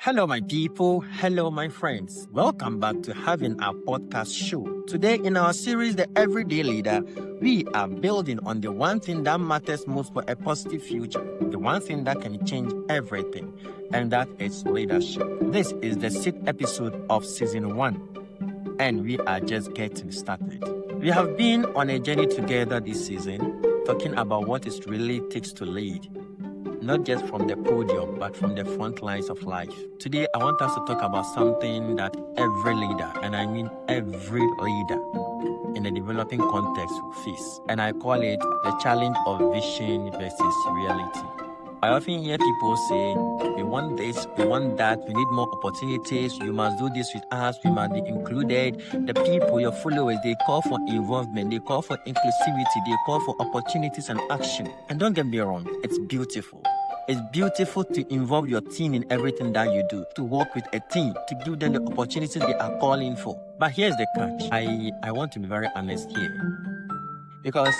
Hello, my people. Hello, my friends. Welcome back to having our podcast show. Today, in our series, The Everyday Leader, we are building on the one thing that matters most for a positive future, the one thing that can change everything, and that is leadership. This is the sixth episode of season 1, and we are just getting started. We have been on a journey together this season, talking about what it really takes to lead. Not just from the podium, but from the front lines of life. Today, I want us to talk about something that every leader, and I mean every leader in the developing context will face. And I call it the challenge of vision versus reality. I often hear people say, we want this, we want that, we need more opportunities, you must do this with us, we must be included. The people, your followers, they call for involvement, they call for inclusivity, they call for opportunities and action. And don't get me wrong, it's beautiful. It's beautiful to involve your team in everything that you do, to work with a team, to give them the opportunities they are calling for. But here's the catch. I want to be very honest here. Because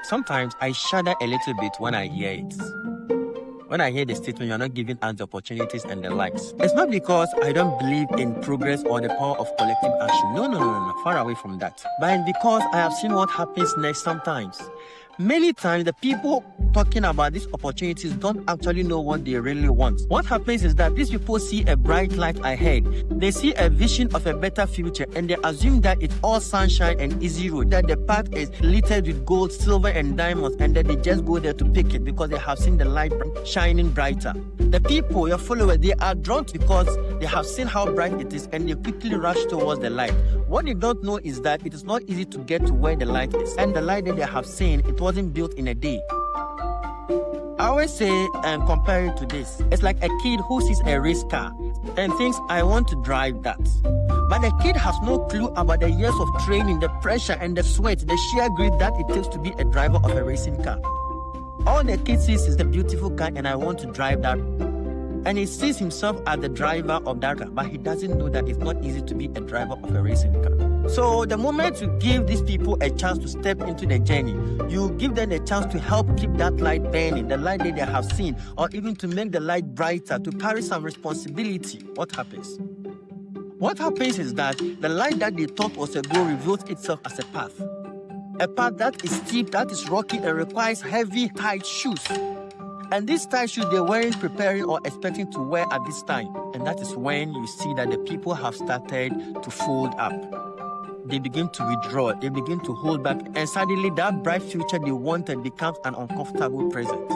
sometimes I shudder a little bit when I hear it. When I hear the statement, you're not giving us the opportunities and the likes. It's not because I don't believe in progress or the power of collective action. No. Far away from that. But it's because I have seen what happens next sometimes. Many times, the people talking about these opportunities don't actually know what they really want. What happens is that these people see a bright light ahead. They see a vision of a better future, and they assume that it's all sunshine and easy road, that the path is littered with gold, silver, and diamonds, and that they just go there to pick it because they have seen the light shining brighter. The people, your followers, they are drawn because they have seen how bright it is, and they quickly rush towards the light. What they don't know is that it is not easy to get to where the light is, and the light that they have seen, it wasn't built in a day. I always say and compare it to this. It's like a kid who sees a race car and thinks, I want to drive that. But the kid has no clue about the years of training, the pressure and the sweat, the sheer grit that it takes to be a driver of a racing car. All the kid sees is the beautiful car and I want to drive that. And he sees himself as the driver of that car, but he doesn't know that it's not easy to be a driver of a racing car. So the moment you give these people a chance to step into the journey, you give them a chance to help keep that light burning, the light that they have seen, or even to make the light brighter, to carry some responsibility. What happens? What happens is that the light that they thought was a goal reveals itself as a path. A path that is steep, that is rocky, and requires heavy, tight shoes. And these tight shoes they weren't preparing or expecting to wear at this time. And that is when you see that the people have started to fold up. They begin to withdraw, they begin to hold back, and suddenly that bright future they wanted becomes an uncomfortable present.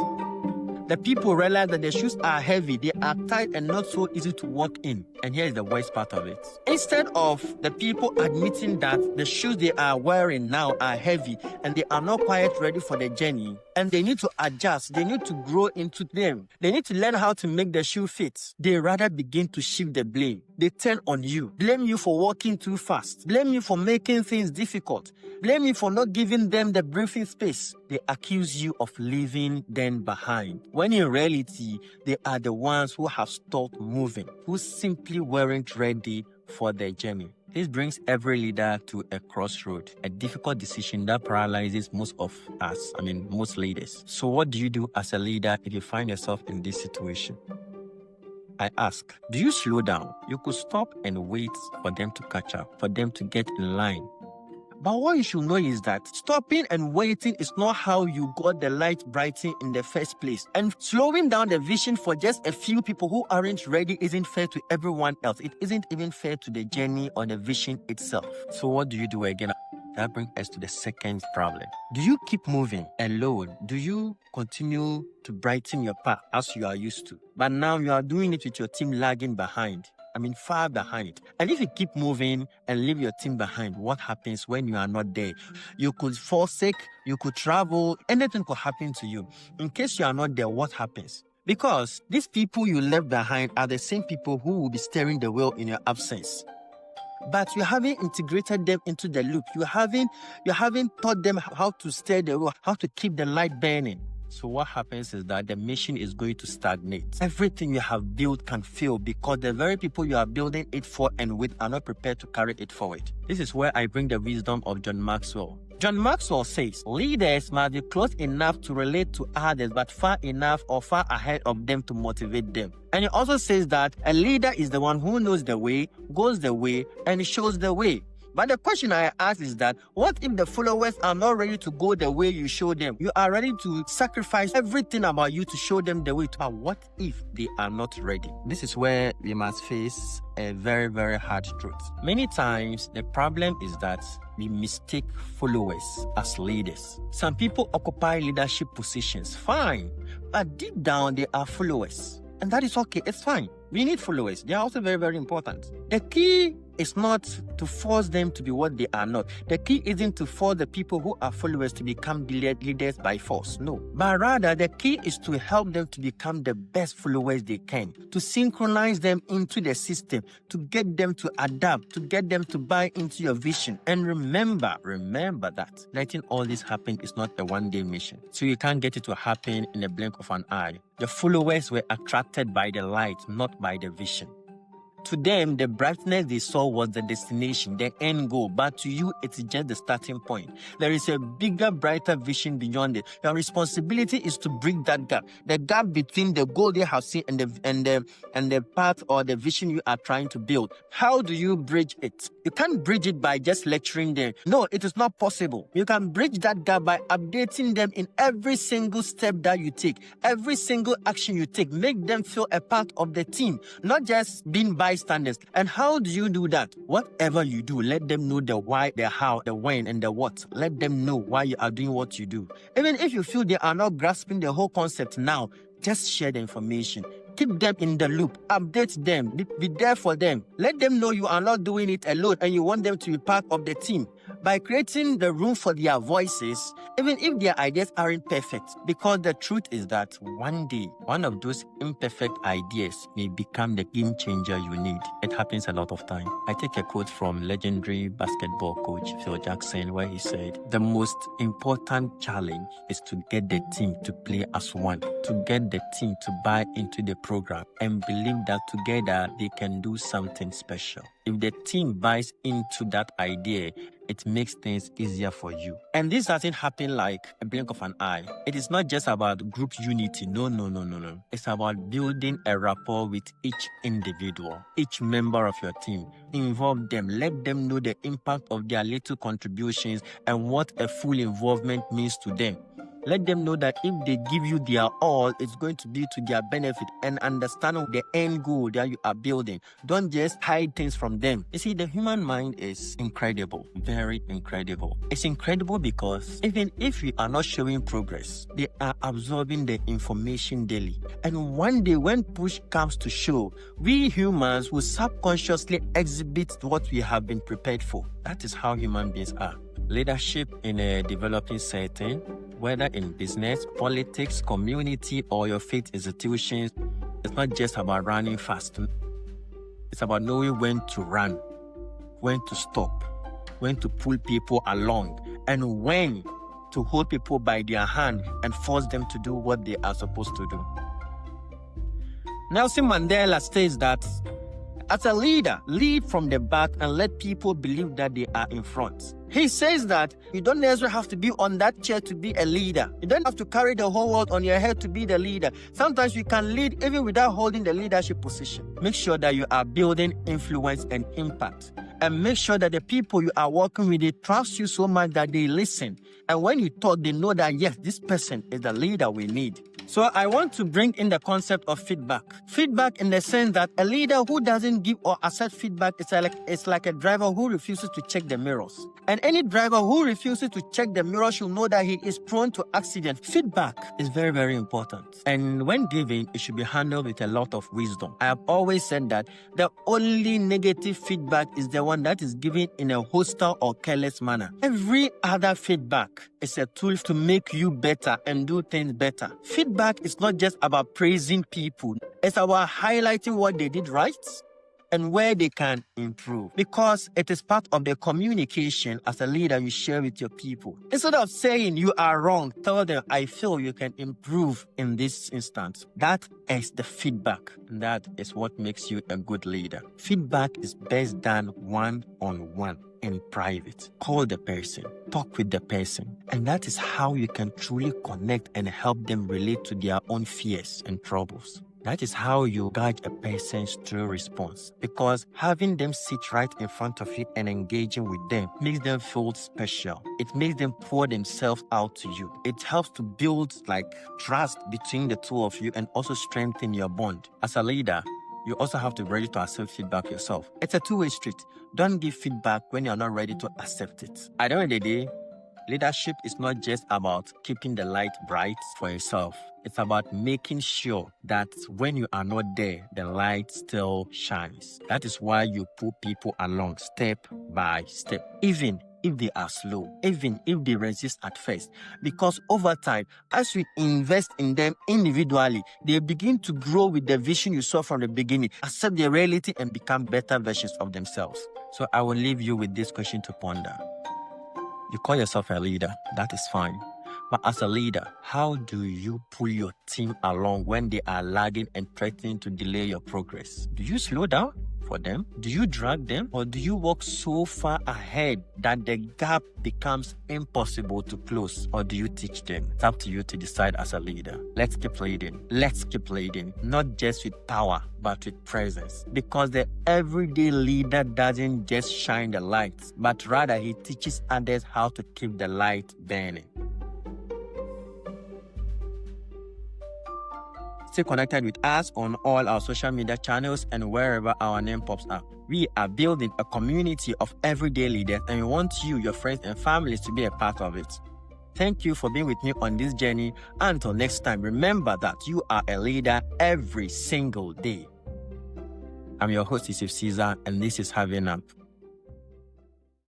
The people realize that the shoes are heavy, they are tight and not so easy to walk in. And here is the worst part of it. Instead of the people admitting that the shoes they are wearing now are heavy and they are not quite ready for the journey, and they need to adjust, they need to grow into them, they need to learn how to make the shoe fit, they rather begin to shift the blame. They turn on you, blame you for walking too fast, blame you for making things difficult, blame you for not giving them the breathing space. They accuse you of leaving them behind, when in reality, they are the ones who have stopped moving, who simply weren't ready for their journey. This brings every leader to a crossroad, a difficult decision that paralyzes most of us, most leaders. So what do you do as a leader if you find yourself in this situation? I ask, do you slow down? You could stop and wait for them to catch up, for them to get in line. But what you should know is that stopping and waiting is not how you got the light brightened in the first place. And slowing down the vision for just a few people who aren't ready isn't fair to everyone else. It isn't even fair to the journey or the vision itself. So what do you do again? That brings us to the second problem. Do you keep moving alone? Do you continue to brighten your path as you are used to? But now you are doing it with your team lagging behind. Far behind. And if you keep moving and leave your team behind, what happens when you are not there? You could fall sick, you could travel, anything could happen to you. In case you are not there, what happens? Because these people you left behind are the same people who will be steering the wheel in your absence. But you haven't integrated them into the loop. You haven't taught them how to steer the wheel, how to keep the light burning. So what happens is that the mission is going to stagnate. Everything you have built can fail because the very people you are building it for and with are not prepared to carry it forward. This is where I bring the wisdom of John Maxwell. John Maxwell says, leaders must be close enough to relate to others, but far enough or far ahead of them to motivate them. And he also says that a leader is the one who knows the way, goes the way, and shows the way. But the question I ask is that, what if the followers are not ready to go the way you show them? You are ready to sacrifice everything about you to show them the way. But what if they are not ready? This is where we must face a very, very hard truth. Many times, the problem is that we mistake followers as leaders. Some people occupy leadership positions, fine, but deep down they are followers. And that is okay, it's fine. We need followers. They are also very, very important. The key is not to force them to be what they are not. The key isn't to force the people who are followers to become leaders by force. No. But rather, the key is to help them to become the best followers they can, to synchronize them into the system, to get them to adapt, to get them to buy into your vision. And remember that letting all this happen is not a one-day mission. So you can't get it to happen in a blink of an eye. The followers were attracted by the light, not by the vision. To them, the brightness they saw was the destination, the end goal. But to you, it's just the starting point. There is a bigger, brighter vision beyond it. Your responsibility is to bridge that gap. The gap between the goal they have seen and the path or the vision you are trying to build. How do you bridge it? You can't bridge it by just lecturing them. No, it is not possible. You can bridge that gap by updating them in every single step that you take, every single action you take. Make them feel a part of the team, not just being bystanders. And how do you do that? Whatever you do, let them know the why, the how, the when, and the what. Let them know why you are doing what you do. Even if you feel they are not grasping the whole concept now, just share the information. Keep them in the loop. Update them. Be there for them. Let them know you are not doing it alone and you want them to be part of the team. By creating the room for their voices, even if their ideas aren't perfect. Because the truth is that one day, one of those imperfect ideas may become the game changer you need. It happens a lot of time. I take a quote from legendary basketball coach Phil Jackson, where he said, the most important challenge is to get the team to play as one, to get the team to buy into the program and believe that together they can do something special. If the team buys into that idea, it makes things easier for you. And this doesn't happen like a blink of an eye. It is not just about group unity. No. It's about building a rapport with each individual, each member of your team. Involve them. Let them know the impact of their little contributions and what a full involvement means to them. Let them know that if they give you their all, it's going to be to their benefit, and understand the end goal that you are building. Don't just hide things from them. You see, the human mind is incredible, very incredible. It's incredible because even if we are not showing progress, they are absorbing the information daily. And one day when push comes to shove, we humans will subconsciously exhibit what we have been prepared for. That is how human beings are. Leadership in a developing setting, whether in business, politics, community, or your faith institutions, it's not just about running fast. It's about knowing when to run, when to stop, when to pull people along, and when to hold people by their hand and force them to do what they are supposed to do. Nelson Mandela states that, as a leader, lead from the back and let people believe that they are in front. He says that you don't necessarily have to be on that chair to be a leader. You don't have to carry the whole world on your head to be the leader. Sometimes you can lead even without holding the leadership position. Make sure that you are building influence and impact. And make sure that the people you are working with, they trust you so much that they listen. And when you talk, they know that, yes, this person is the leader we need. So I want to bring in the concept of feedback. Feedback in the sense that a leader who doesn't give or accept feedback is like a driver who refuses to check the mirrors. And any driver who refuses to check the mirror should know that he is prone to accident. Feedback is very, very important. And when given, it should be handled with a lot of wisdom. I have always said that the only negative feedback is the one that is given in a hostile or careless manner. Every other feedback is a tool to make you better and do things better. Feedback is not just about praising people. It's about highlighting what they did right and where they can improve. Because it is part of the communication as a leader you share with your people. Instead of saying you are wrong, tell them, I feel you can improve in this instance. That is the feedback. And that is what makes you a good leader. Feedback is best done one-on-one. In private. Call the person, talk with the person, and that is how you can truly connect and help them relate to their own fears and troubles. That is how you gauge a person's true response, because having them sit right in front of you and engaging with them makes them feel special. It makes them pour themselves out to you. It helps to build trust between the two of you and also strengthen your bond. As a leader, you also have to be ready to accept feedback yourself. It's a two-way street. Don't give feedback when you're not ready to accept it. At the end of the day, leadership is not just about keeping the light bright for yourself. It's about making sure that when you are not there, the light still shines. That is why you pull people along step by step, even if they are slow, even if they resist at first. Because over time, as you invest in them individually, they begin to grow with the vision you saw from the beginning, accept their reality, and become better versions of themselves. So I will leave you with this question to ponder. You call yourself a leader, that is fine. But as a leader, how do you pull your team along when they are lagging and threatening to delay your progress? Do you slow down for them? Do you drag them? Or do you walk so far ahead that the gap becomes impossible to close? Or do you teach them? It's up to you to decide as a leader. Let's keep leading. Let's keep leading. Not just with power, but with presence. Because the everyday leader doesn't just shine the lights, but rather he teaches others how to keep the light burning. Stay connected with us on all our social media channels and wherever our name pops up. We are building a community of everyday leaders, and we want you, your friends, and families to be a part of it. Thank you for being with me on this journey. Until next time, remember that you are a leader every single day. I'm your host, Yussif, and this is Having Up.